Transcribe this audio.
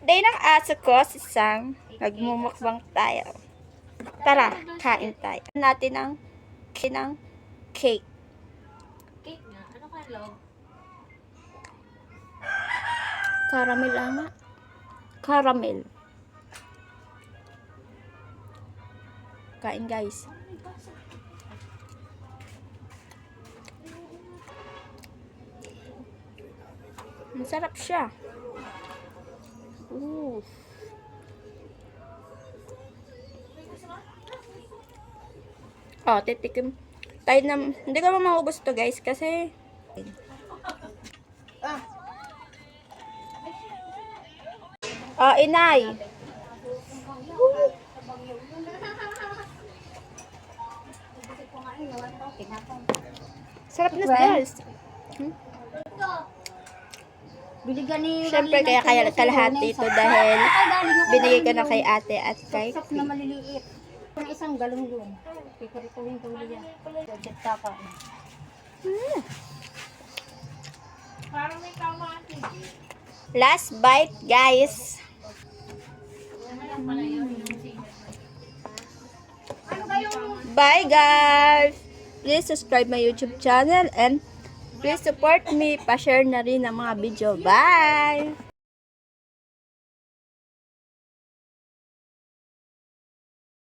Birthday ng aso ko, si Sam. Nagmumukbang tayo. Tara, kain tayo. Natin ng cake. Cake nga? Ano ka loob? Caramel nga. Caramel. Kain guys. Masarap siya. Ooh. Oh, titikim. Tayo na, hindi ko maubos to guys kasi inay. Sarap na guys. Biligan ni Siyempre kaya kalahati ito dahil binigay ko na kay ate at kay Sok na maliliit. Kung isang galong yun. Kikurikuhin ko niya. Budget tapa. Parang may tama ate. Last bite guys. Bye guys. Please subscribe my YouTube channel and please support me. Pa-share na rin ang mga video. Bye!